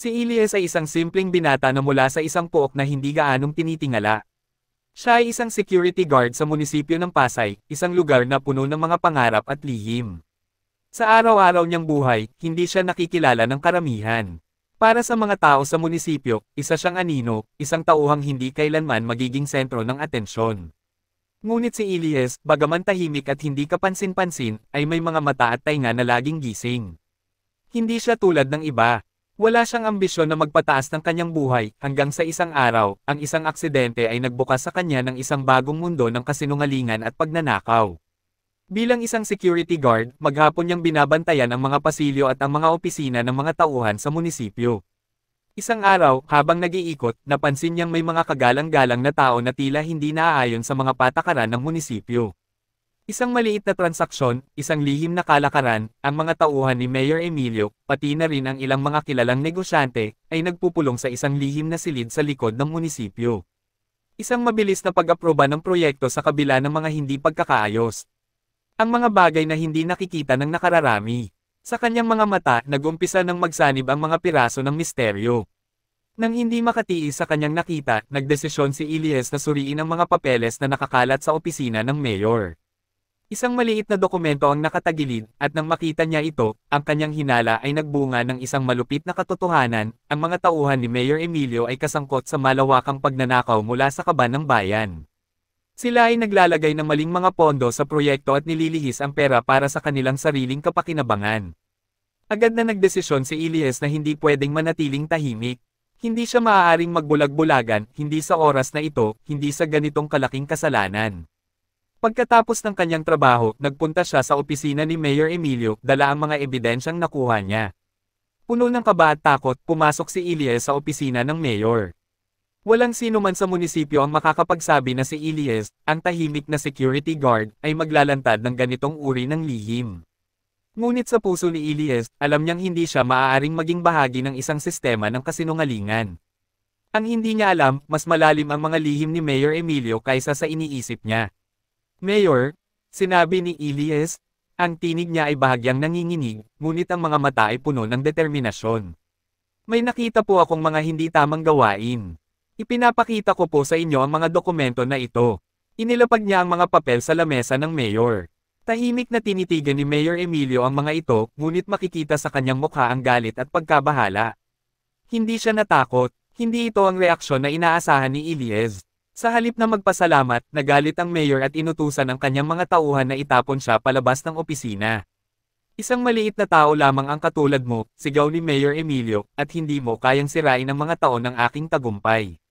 Si Ilyes ay isang simpleng binata na mula sa isang pook na hindi gaanong tinitingala. Siya ay isang security guard sa munisipyo ng Pasay, isang lugar na puno ng mga pangarap at lihim. Sa araw-araw niyang buhay, hindi siya nakikilala ng karamihan. Para sa mga tao sa munisipyo, isa siyang anino, isang tauhang hindi kailanman magiging sentro ng atensyon. Ngunit si Ilyes, bagaman tahimik at hindi kapansin-pansin, ay may mga mata at tainga na laging gising. Hindi siya tulad ng iba. Wala siyang ambisyon na magpataas ng kanyang buhay, hanggang sa isang araw, ang isang aksidente ay nagbukas sa kanya ng isang bagong mundo ng kasinungalingan at pagnanakaw. Bilang isang security guard, maghapon niyang binabantayan ang mga pasilyo at ang mga opisina ng mga tauhan sa munisipyo. Isang araw, habang nag-iikot, napansin niyang may mga kagalang-galang na tao na tila hindi naaayon sa mga patakaran ng munisipyo. Isang maliit na transaksyon, isang lihim na kalakaran, ang mga tauhan ni Mayor Emilio, pati na rin ang ilang mga kilalang negosyante, ay nagpupulong sa isang lihim na silid sa likod ng munisipyo. Isang mabilis na pag-aproba ng proyekto sa kabila ng mga hindi pagkakaayos. Ang mga bagay na hindi nakikita ng nakararami. Sa kanyang mga mata, nag-umpisa ng magsanib ang mga piraso ng misteryo. Nang hindi makatiis sa kanyang nakita, nagdesisyon si Ilyes na suriin ang mga papeles na nakakalat sa opisina ng mayor. Isang maliit na dokumento ang nakatagilid, at nang makita niya ito, ang kanyang hinala ay nagbunga ng isang malupit na katotohanan, ang mga tauhan ni Mayor Emilio ay kasangkot sa malawakang pagnanakaw mula sa kaban ng bayan. Sila ay naglalagay ng maling mga pondo sa proyekto at nililihis ang pera para sa kanilang sariling kapakinabangan. Agad na nagdesisyon si Ilyes na hindi pwedeng manatiling tahimik. Hindi siya maaaring magbulag-bulagan, hindi sa oras na ito, hindi sa ganitong kalaking kasalanan. Pagkatapos ng kanyang trabaho, nagpunta siya sa opisina ni Mayor Emilio, dala ang mga ebidensyang nakuha niya. Puno ng kaba at takot, pumasok si Ilyes sa opisina ng mayor. Walang sino man sa munisipyo ang makakapagsabi na si Ilyes, ang tahimik na security guard, ay maglalantad ng ganitong uri ng lihim. Ngunit sa puso ni Ilyes, alam niyang hindi siya maaaring maging bahagi ng isang sistema ng kasinungalingan. Ang hindi niya alam, mas malalim ang mga lihim ni Mayor Emilio kaysa sa iniisip niya. Mayor, sinabi ni Ilyes, ang tinig niya ay bahagyang nanginginig, ngunit ang mga mata ay puno ng determinasyon. May nakita po akong mga hindi tamang gawain. Ipinapakita ko po sa inyo ang mga dokumento na ito. Inilapag niya ang mga papel sa lamesa ng mayor. Tahimik na tinitigan ni Mayor Emilio ang mga ito, ngunit makikita sa kanyang mukha ang galit at pagkabahala. Hindi siya natakot, hindi ito ang reaksyon na inaasahan ni Ilyes. Sa halip na magpasalamat, nagalit ang mayor at inutusan ang kanyang mga tauhan na itapon siya palabas ng opisina. Isang maliit na tao lamang ang katulad mo, sigaw ni Mayor Emilio, at hindi mo kayang sirain ang mga taon ng aking tagumpay.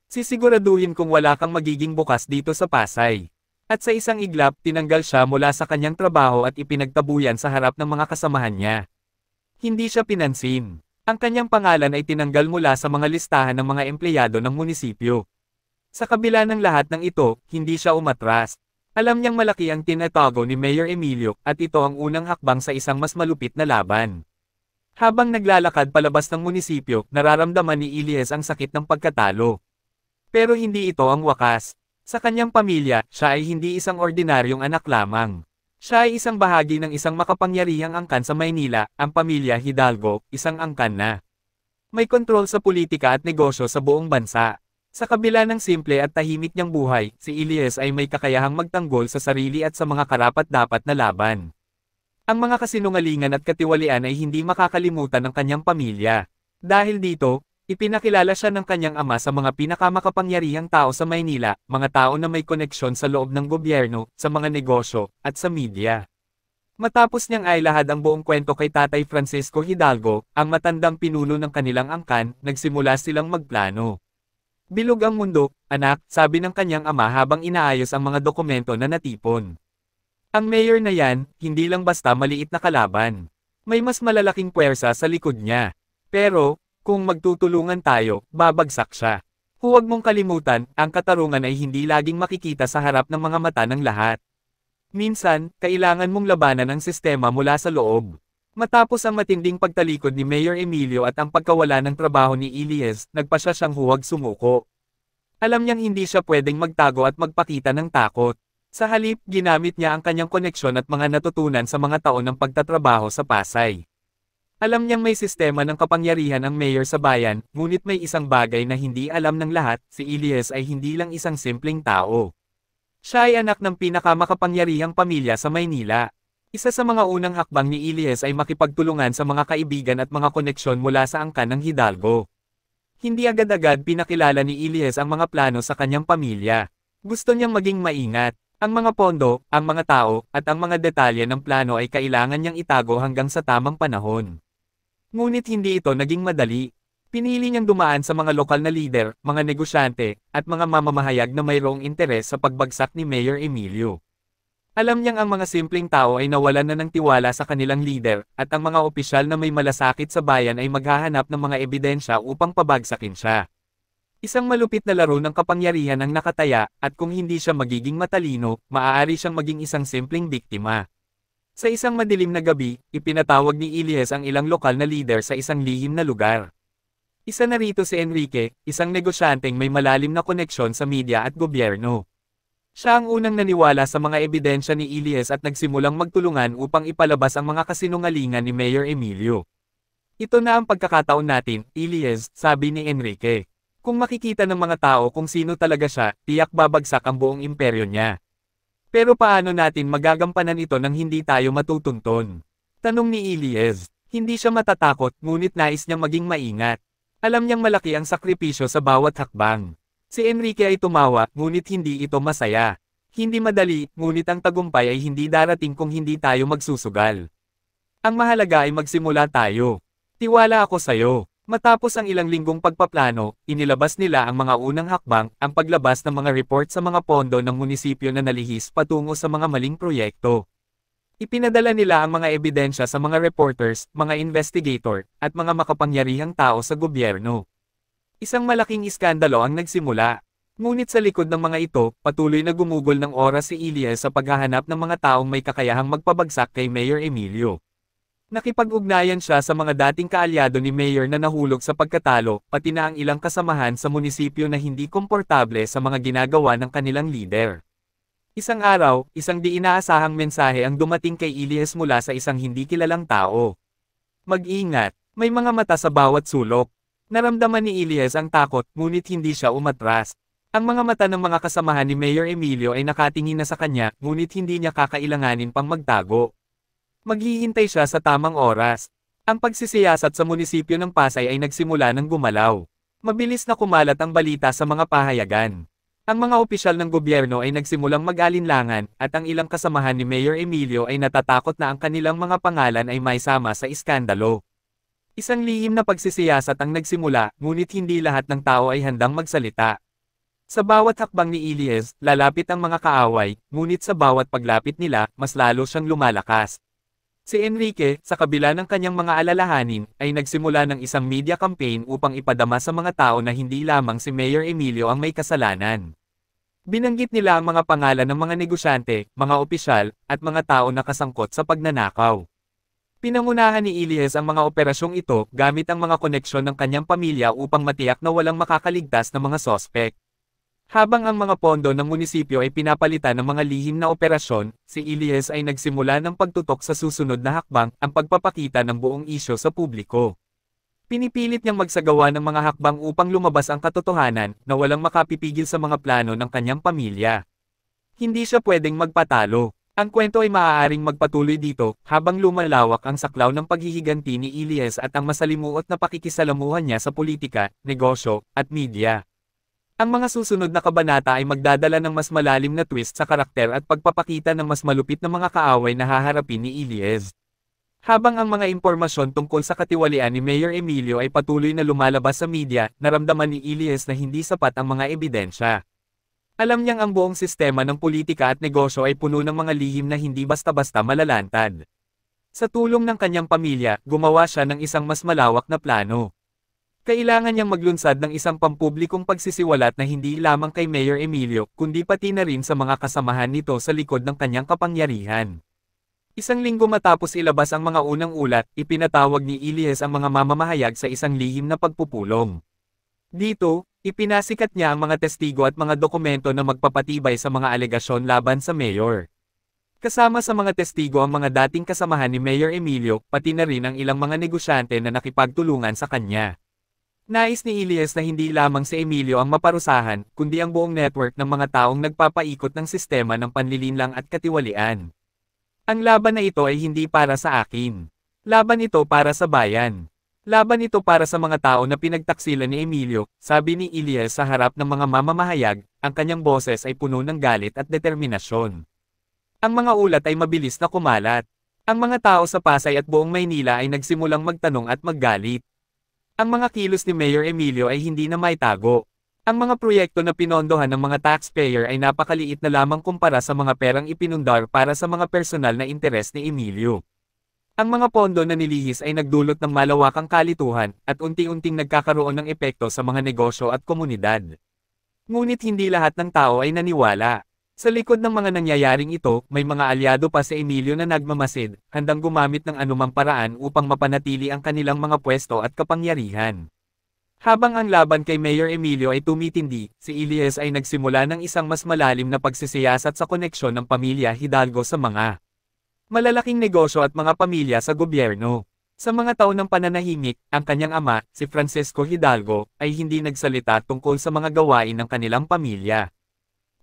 Sisiguraduhin kung wala kang magiging bukas dito sa Pasay. At sa isang iglap, tinanggal siya mula sa kanyang trabaho at ipinagtabuyan sa harap ng mga kasamahan niya. Hindi siya pinansin. Ang kanyang pangalan ay tinanggal mula sa mga listahan ng mga empleyado ng munisipyo. Sa kabila ng lahat ng ito, hindi siya umatras. Alam niyang malaki ang tinatago ni Mayor Emilio, at ito ang unang hakbang sa isang mas malupit na laban. Habang naglalakad palabas ng munisipyo, nararamdaman ni Ilyes ang sakit ng pagkatalo. Pero hindi ito ang wakas. Sa kanyang pamilya, siya ay hindi isang ordinaryong anak lamang. Siya ay isang bahagi ng isang makapangyarihang angkan sa Maynila, ang pamilya Hidalgo, isang angkan na may kontrol sa politika at negosyo sa buong bansa. Sa kabila ng simple at tahimik niyang buhay, si Ilyes ay may kakayahang magtanggol sa sarili at sa mga karapat-dapat na laban. Ang mga kasinungalingan at katiwalian ay hindi makakalimutan ng kanyang pamilya. Dahil dito, ipinakilala siya ng kanyang ama sa mga pinakamakapangyarihang tao sa Maynila, mga tao na may koneksyon sa loob ng gobyerno, sa mga negosyo, at sa media. Matapos niyang ailahad ang buong kwento kay Tatay Francisco Hidalgo, ang matandang pinuno ng kanilang angkan, nagsimula silang magplano. Bilog ang mundo, anak, sabi ng kanyang ama habang inaayos ang mga dokumento na natipon. Ang mayor na yan, hindi lang basta maliit na kalaban. May mas malalaking puwersa sa likod niya. Pero, kung magtutulungan tayo, babagsak siya. Huwag mong kalimutan, ang katarungan ay hindi laging makikita sa harap ng mga mata ng lahat. Minsan, kailangan mong labanan ang sistema mula sa loob. Matapos ang matinding pagtalikod ni Mayor Emilio at ang pagkawala ng trabaho ni Ilyes, nagpa siya siyang huwag sumuko. Alam niyang hindi siya pwedeng magtago at magpakita ng takot. Sa halip, ginamit niya ang kanyang koneksyon at mga natutunan sa mga taon ng pagtatrabaho sa Pasay. Alam niyang may sistema ng kapangyarihan ang mayor sa bayan, ngunit may isang bagay na hindi alam ng lahat, si Ilyes ay hindi lang isang simpleng tao. Siya ay anak ng pinakamakapangyarihang pamilya sa Maynila. Isa sa mga unang hakbang ni Ilyes ay makipagtulungan sa mga kaibigan at mga koneksyon mula sa angkan ng Hidalgo. Hindi agad-agad pinakilala ni Ilyes ang mga plano sa kanyang pamilya. Gusto niyang maging maingat. Ang mga pondo, ang mga tao, at ang mga detalye ng plano ay kailangan niyang itago hanggang sa tamang panahon. Ngunit hindi ito naging madali. Pinili niyang dumaan sa mga lokal na lider, mga negosyante, at mga mamamahayag na mayroong interes sa pagbagsak ni Mayor Emilio. Alam niyang ang mga simpleng tao ay nawalan na ng tiwala sa kanilang lider, at ang mga opisyal na may malasakit sa bayan ay maghahanap ng mga ebidensya upang pabagsakin siya. Isang malupit na laro ng kapangyarihan ang nakataya, at kung hindi siya magiging matalino, maaari siyang maging isang simpleng biktima. Sa isang madilim na gabi, ipinatawag ni Ilyes ang ilang lokal na lider sa isang lihim na lugar. Isa na rito si Enrique, isang negosyanteng may malalim na koneksyon sa media at gobyerno. Siya ang unang naniwala sa mga ebidensya ni Ilyes at nagsimulang magtulungan upang ipalabas ang mga kasinungalingan ni Mayor Emilio. Ito na ang pagkakataon natin, Ilyes, sabi ni Enrique. Kung makikita ng mga tao kung sino talaga siya, tiyak babagsak ang buong imperyo niya. Pero paano natin magagampanan ito nang hindi tayo matutunton? Tanong ni Ilyes. Hindi siya matatakot, ngunit nais niyang maging maingat. Alam niyang malaki ang sakripisyo sa bawat hakbang. Si Enrique ay tumawa, ngunit hindi ito masaya. Hindi madali, ngunit ang tagumpay ay hindi darating kung hindi tayo magsusugal. Ang mahalaga ay magsimula tayo. Tiwala ako sa'yo. Matapos ang ilang linggong pagpaplano, inilabas nila ang mga unang hakbang, ang paglabas ng mga report sa mga pondo ng munisipyo na nalihis patungo sa mga maling proyekto. Ipinadala nila ang mga ebidensya sa mga reporters, mga investigator, at mga makapangyarihang tao sa gobyerno. Isang malaking iskandalo ang nagsimula. Ngunit sa likod ng mga ito, patuloy na gumugol ng oras si Ilyes sa paghahanap ng mga taong may kakayahang magpabagsak kay Mayor Emilio. Nakipag-ugnayan siya sa mga dating kaalyado ni Mayor na nahulog sa pagkatalo, pati na ang ilang kasamahan sa munisipyo na hindi komportable sa mga ginagawa ng kanilang lider. Isang araw, isang di inaasahang mensahe ang dumating kay Ilyes mula sa isang hindi kilalang tao. Mag-ingat, may mga mata sa bawat sulok. Naramdaman ni Ilyes ang takot, ngunit hindi siya umatras. Ang mga mata ng mga kasamahan ni Mayor Emilio ay nakatingin na sa kanya, ngunit hindi niya kakailanganin pang magtago. Maghihintay siya sa tamang oras. Ang pagsisiyasat sa munisipyo ng Pasay ay nagsimula ng gumalaw. Mabilis na kumalat ang balita sa mga pahayagan. Ang mga opisyal ng gobyerno ay nagsimulang mag-alinlangan, at ang ilang kasamahan ni Mayor Emilio ay natatakot na ang kanilang mga pangalan ay maisama sa iskandalo. Isang lihim na pagsisiyasat ang nagsimula, ngunit hindi lahat ng tao ay handang magsalita. Sa bawat hakbang ni Ilyes, lalapit ang mga kaaway, ngunit sa bawat paglapit nila, mas lalo siyang lumalakas. Si Enrique, sa kabila ng kanyang mga alalahanin, ay nagsimula ng isang media campaign upang ipadama sa mga tao na hindi lamang si Mayor Emilio ang may kasalanan. Binanggit nila ang mga pangalan ng mga negosyante, mga opisyal, at mga tao na kasangkot sa pagnanakaw. Pinangunahan ni Ilyes ang mga operasyong ito gamit ang mga koneksyon ng kanyang pamilya upang matiyak na walang makakaligtas na mga sospek. Habang ang mga pondo ng munisipyo ay pinapalitan ng mga lihim na operasyon, si Ilyes ay nagsimula ng pagtutok sa susunod na hakbang, ang pagpapakita ng buong isyo sa publiko. Pinipilit niyang magsagawa ng mga hakbang upang lumabas ang katotohanan, na walang makapipigil sa mga plano ng kanyang pamilya. Hindi siya pwedeng magpatalo. Ang kwento ay maaaring magpatuloy dito, habang lumalawak ang saklaw ng paghihiganti ni Ilyes at ang masalimuot na pakikisalamuhan niya sa politika, negosyo, at media. Ang mga susunod na kabanata ay magdadala ng mas malalim na twist sa karakter at pagpapakita ng mas malupit na mga kaaway na haharapin ni Ilyes. Habang ang mga impormasyon tungkol sa katiwalian ni Mayor Emilio ay patuloy na lumalabas sa media, naramdaman ni Ilyes na hindi sapat ang mga ebidensya. Alam niyang ang buong sistema ng politika at negosyo ay puno ng mga lihim na hindi basta-basta malalantad. Sa tulong ng kanyang pamilya, gumawa siya ng isang mas malawak na plano. Kailangan niyang maglunsad ng isang pampublikong pagsisiwalat na hindi lamang kay Mayor Emilio, kundi pati na rin sa mga kasamahan nito sa likod ng kanyang kapangyarihan. Isang linggo matapos ilabas ang mga unang ulat, ipinatawag ni Ilyes ang mga mamamahayag sa isang lihim na pagpupulong. Dito, ipinasikat niya ang mga testigo at mga dokumento na magpapatibay sa mga alegasyon laban sa mayor. Kasama sa mga testigo ang mga dating kasamahan ni Mayor Emilio, pati na rin ang ilang mga negosyante na nakipagtulungan sa kanya. Nais ni Ilyes na hindi lamang si Emilio ang maparusahan, kundi ang buong network ng mga taong nagpapaikot ng sistema ng panlilinlang at katiwalian. Ang laban na ito ay hindi para sa akin. Laban ito para sa bayan. Laban ito para sa mga tao na pinagtaksilan ni Emilio, sabi ni Ilyes sa harap ng mga mamamahayag, ang kanyang boses ay puno ng galit at determinasyon. Ang mga ulat ay mabilis na kumalat. Ang mga tao sa Pasay at buong Maynila ay nagsimulang magtanong at maggalit. Ang mga kilos ni Mayor Emilio ay hindi na maitago. Ang mga proyekto na pinondohan ng mga taxpayer ay napakaliit na lamang kumpara sa mga perang ipinundar para sa mga personal na interes ni Emilio. Ang mga pondo na nilihis ay nagdulot ng malawakang kalituhan at unti-unting nagkakaroon ng epekto sa mga negosyo at komunidad. Ngunit hindi lahat ng tao ay naniwala. Sa likod ng mga nangyayaring ito, may mga alyado pa si Emilio na nagmamasid, handang gumamit ng anumang paraan upang mapanatili ang kanilang mga pwesto at kapangyarihan. Habang ang laban kay Mayor Emilio ay tumitindi, si Ilyes ay nagsimula ng isang mas malalim na pagsisiyasat sa koneksyon ng pamilya Hidalgo sa mga malalaking negosyo at mga pamilya sa gobyerno. Sa mga taon ng pananahimik, ang kanyang ama, si Francisco Hidalgo, ay hindi nagsalita tungkol sa mga gawain ng kanilang pamilya.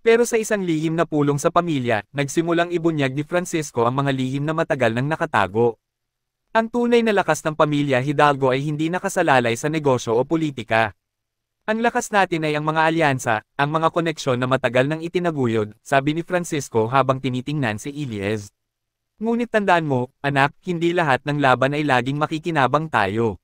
Pero sa isang lihim na pulong sa pamilya, nagsimulang ibunyag ni Francisco ang mga lihim na matagal nang nakatago. Ang tunay na lakas ng pamilya Hidalgo ay hindi nakasalalay sa negosyo o politika. Ang lakas natin ay ang mga alyansa, ang mga koneksyon na matagal nang itinaguyod, sabi ni Francisco habang tinitingnan si Ilyes. Ngunit tandaan mo, anak, hindi lahat ng laban ay laging makikinabang tayo.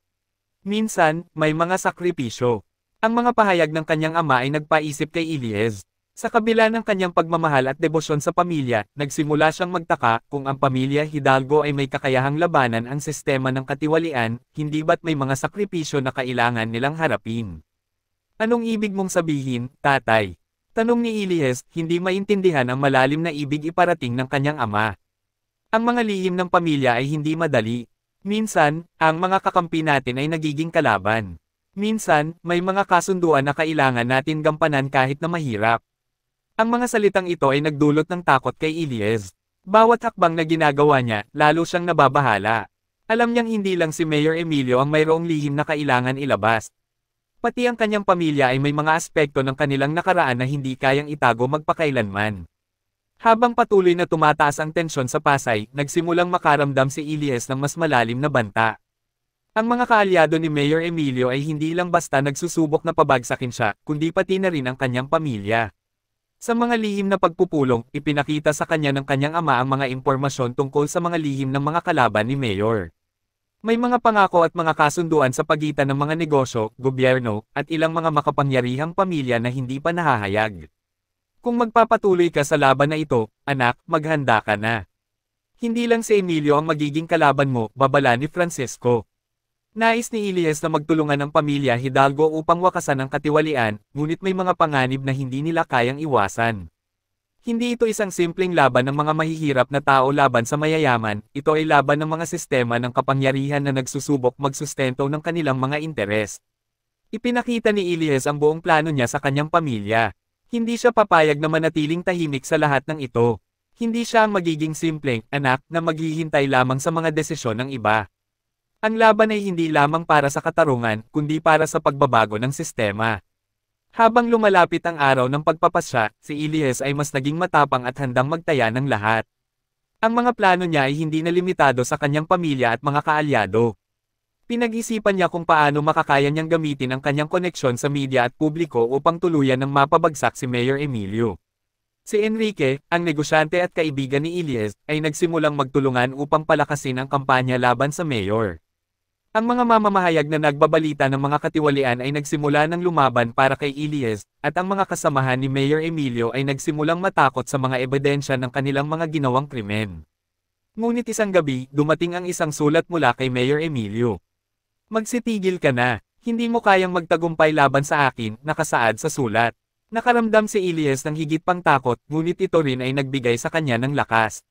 Minsan, may mga sakripisyo. Ang mga pahayag ng kanyang ama ay nagpaisip kay Ilyes. Sa kabila ng kanyang pagmamahal at debosyon sa pamilya, nagsimula siyang magtaka kung ang pamilya Hidalgo ay may kakayahang labanan ang sistema ng katiwalian, hindi ba't may mga sakripisyo na kailangan nilang harapin. Anong ibig mong sabihin, tatay? Tanong ni Ilyes, hindi maintindihan ang malalim na ibig iparating ng kanyang ama. Ang mga lihim ng pamilya ay hindi madali. Minsan, ang mga kakampi natin ay nagiging kalaban. Minsan, may mga kasunduan na kailangan natin gampanan kahit na mahirap. Ang mga salitang ito ay nagdulot ng takot kay Ilyes. Bawat hakbang na ginagawa niya, lalo siyang nababahala. Alam niyang hindi lang si Mayor Emilio ang mayroong lihim na kailangan ilabas. Pati ang kanyang pamilya ay may mga aspekto ng kanilang nakaraan na hindi kayang itago magpakailanman. Habang patuloy na tumataas ang tensyon sa Pasay, nagsimulang makaramdam si Ilyes ng mas malalim na banta. Ang mga kaalyado ni Mayor Emilio ay hindi lang basta nagsusubok na pabagsakin siya, kundi pati na rin ang kanyang pamilya. Sa mga lihim na pagpupulong, ipinakita sa kanya ng kanyang ama ang mga impormasyon tungkol sa mga lihim ng mga kalaban ni Mayor. May mga pangako at mga kasunduan sa pagitan ng mga negosyo, gobyerno, at ilang mga makapangyarihang pamilya na hindi pa nahahayag. Kung magpapatuloy ka sa laban na ito, anak, maghanda ka na. Hindi lang si Emilio ang magiging kalaban mo, babala ni Francisco. Nais ni Ilyes na magtulungan ang pamilya Hidalgo upang wakasan ang katiwalian, ngunit may mga panganib na hindi nila kayang iwasan. Hindi ito isang simpleng laban ng mga mahihirap na tao laban sa mayayaman, ito ay laban ng mga sistema ng kapangyarihan na nagsusubok magsustento ng kanilang mga interes. Ipinakita ni Ilyes ang buong plano niya sa kanyang pamilya. Hindi siya papayag na manatiling tahimik sa lahat ng ito. Hindi siya ang magiging simpleng anak na maghihintay lamang sa mga desisyon ng iba. Ang laban ay hindi lamang para sa katarungan, kundi para sa pagbabago ng sistema. Habang lumalapit ang araw ng pagpapasya, si Ilyes ay mas naging matapang at handang magtaya ng lahat. Ang mga plano niya ay hindi na limitado sa kanyang pamilya at mga kaalyado. Pinag-isipan niya kung paano makakaya niyang gamitin ang kanyang koneksyon sa media at publiko upang tuluyan ng mapabagsak si Mayor Emilio. Si Enrique, ang negosyante at kaibigan ni Ilyes, ay nagsimulang magtulungan upang palakasin ang kampanya laban sa Mayor. Ang mga mamamahayag na nagbabalita ng mga katiwalian ay nagsimula ng lumaban para kay Ilyes, at ang mga kasamahan ni Mayor Emilio ay nagsimulang matakot sa mga ebidensya ng kanilang mga ginawang krimen. Ngunit isang gabi, dumating ang isang sulat mula kay Mayor Emilio. Magsitigil ka na, hindi mo kayang magtagumpay laban sa akin, nakasaad sa sulat. Nakaramdam si Ilyes ng higit pang takot, ngunit ito rin ay nagbigay sa kanya ng lakas.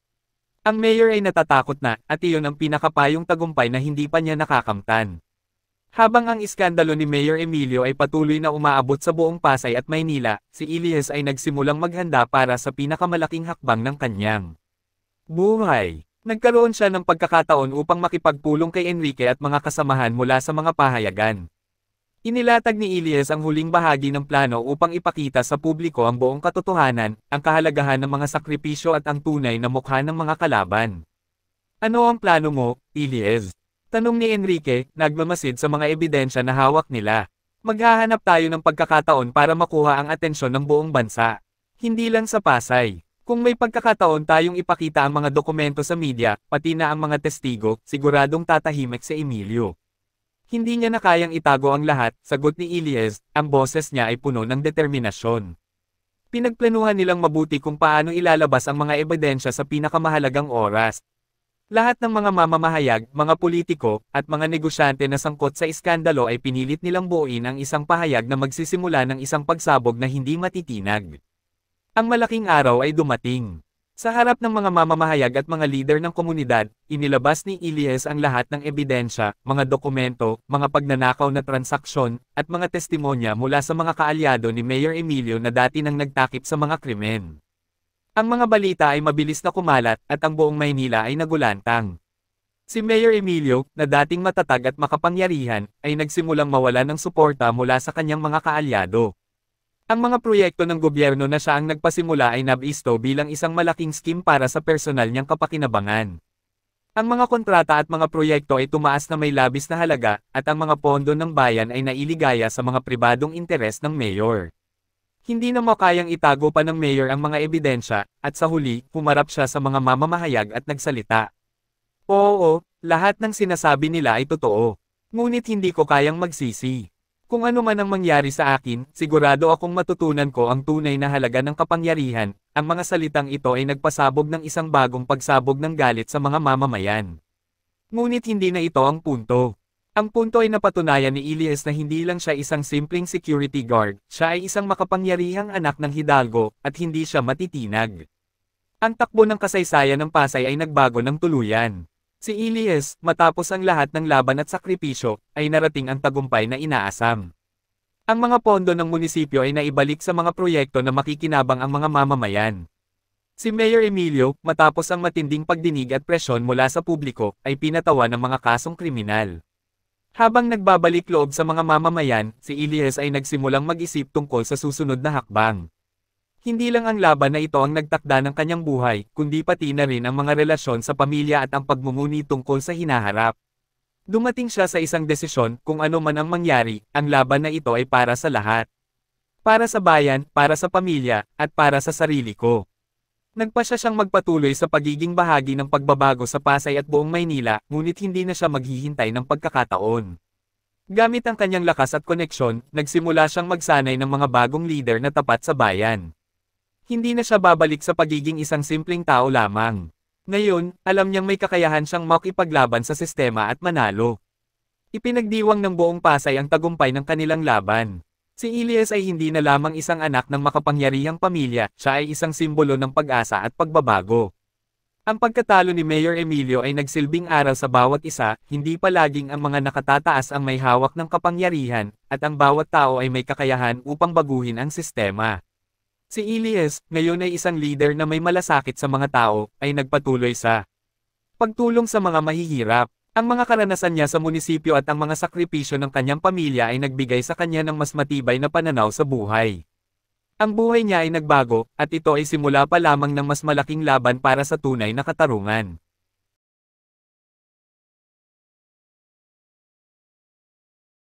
Ang mayor ay natatakot na, at iyon ang pinakapayong tagumpay na hindi pa niya nakakamtan. Habang ang iskandalo ni Mayor Emilio ay patuloy na umaabot sa buong Pasay at Maynila, si Ilyes ay nagsimulang maghanda para sa pinakamalaking hakbang ng kanyang Buhay. Nagkaroon siya ng pagkakataon upang makipagpulong kay Enrique at mga kasamahan mula sa mga pahayagan. Inilatag ni Ilyes ang huling bahagi ng plano upang ipakita sa publiko ang buong katotohanan, ang kahalagahan ng mga sakripisyo at ang tunay na mukha ng mga kalaban. Ano ang plano mo, Ilyes? Tanong ni Enrique, nagmamasid sa mga ebidensya na hawak nila. Maghahanap tayo ng pagkakataon para makuha ang atensyon ng buong bansa. Hindi lang sa Pasay. Kung may pagkakataon tayong ipakita ang mga dokumento sa media, pati na ang mga testigo, siguradong tatahimik si Emilio. Hindi niya na kayang itago ang lahat, sagot ni Ilyes, ang boses niya ay puno ng determinasyon. Pinagplanuhan nilang mabuti kung paano ilalabas ang mga ebidensya sa pinakamahalagang oras. Lahat ng mga mamamahayag, mga politiko, at mga negosyante na sangkot sa iskandalo ay pinilit nilang buuin ang isang pahayag na magsisimula ng isang pagsabog na hindi matitinag. Ang malaking araw ay dumating. Sa harap ng mga mamamahayag at mga lider ng komunidad, inilabas ni Ilyes ang lahat ng ebidensya, mga dokumento, mga pagnanakaw na transaksyon, at mga testimonya mula sa mga kaalyado ni Mayor Emilio na dati nang nagtakip sa mga krimen. Ang mga balita ay mabilis na kumalat at ang buong Maynila ay nagulantang. Si Mayor Emilio, na dating matatag at makapangyarihan, ay nagsimulang mawala ng suporta mula sa kanyang mga kaalyado. Ang mga proyekto ng gobyerno na siya ang nagpasimula ay nabisto bilang isang malaking scheme para sa personal niyang kapakinabangan. Ang mga kontrata at mga proyekto ay tumaas na may labis na halaga, at ang mga pondo ng bayan ay nailigaya sa mga pribadong interes ng mayor. Hindi na makayang itago pa ng mayor ang mga ebidensya, at sa huli, humarap siya sa mga mamamahayag at nagsalita. Oo, lahat ng sinasabi nila ay totoo. Ngunit hindi ko kayang magsisi. Kung ano man ang mangyari sa akin, sigurado akong matutunan ko ang tunay na halaga ng kapangyarihan. Ang mga salitang ito ay nagpasabog ng isang bagong pagsabog ng galit sa mga mamamayan. Ngunit hindi na ito ang punto. Ang punto ay napatunayan ni Ilyes na hindi lang siya isang simpleng security guard, siya ay isang makapangyarihang anak ng Hidalgo, at hindi siya matitinag. Ang takbo ng kasaysayan ng Pasay ay nagbago ng tuluyan. Si Ilyes, matapos ang lahat ng laban at sakripisyo, ay narating ang tagumpay na inaasam. Ang mga pondo ng munisipyo ay naibalik sa mga proyekto na makikinabang ang mga mamamayan. Si Mayor Emilio, matapos ang matinding pagdinig at presyon mula sa publiko, ay pinatawan ng mga kasong kriminal. Habang nagbabalik loob sa mga mamamayan, si Ilyes ay nagsimulang mag-isip tungkol sa susunod na hakbang. Hindi lang ang laban na ito ang nagtakda ng kanyang buhay, kundi pati na rin ang mga relasyon sa pamilya at ang pagmumuni tungkol sa hinaharap. Dumating siya sa isang desisyon, kung ano man ang mangyari, ang laban na ito ay para sa lahat. Para sa bayan, para sa pamilya, at para sa sarili ko. Nagpasya siyang magpatuloy sa pagiging bahagi ng pagbabago sa Pasay at buong Maynila, ngunit hindi na siya maghihintay ng pagkakataon. Gamit ang kanyang lakas at koneksyon, nagsimula siyang magsanay ng mga bagong leader na tapat sa bayan. Hindi na siya babalik sa pagiging isang simpleng tao lamang. Ngayon, alam niyang may kakayahan siyang makipaglaban sa sistema at manalo. Ipinagdiwang ng buong Pasay ang tagumpay ng kanilang laban. Si Ilyes ay hindi na lamang isang anak ng makapangyarihang pamilya, siya ay isang simbolo ng pag-asa at pagbabago. Ang pagkatalo ni Mayor Emilio ay nagsilbing aral sa bawat isa, hindi palaging ang mga nakatataas ang may hawak ng kapangyarihan, at ang bawat tao ay may kakayahan upang baguhin ang sistema. Si Ilyes, ngayon ay isang leader na may malasakit sa mga tao, ay nagpatuloy sa pagtulong sa mga mahihirap. Ang mga karanasan niya sa munisipyo at ang mga sakripisyo ng kanyang pamilya ay nagbigay sa kanya ng mas matibay na pananaw sa buhay. Ang buhay niya ay nagbago, at ito ay simula pa lamang ng mas malaking laban para sa tunay na katarungan.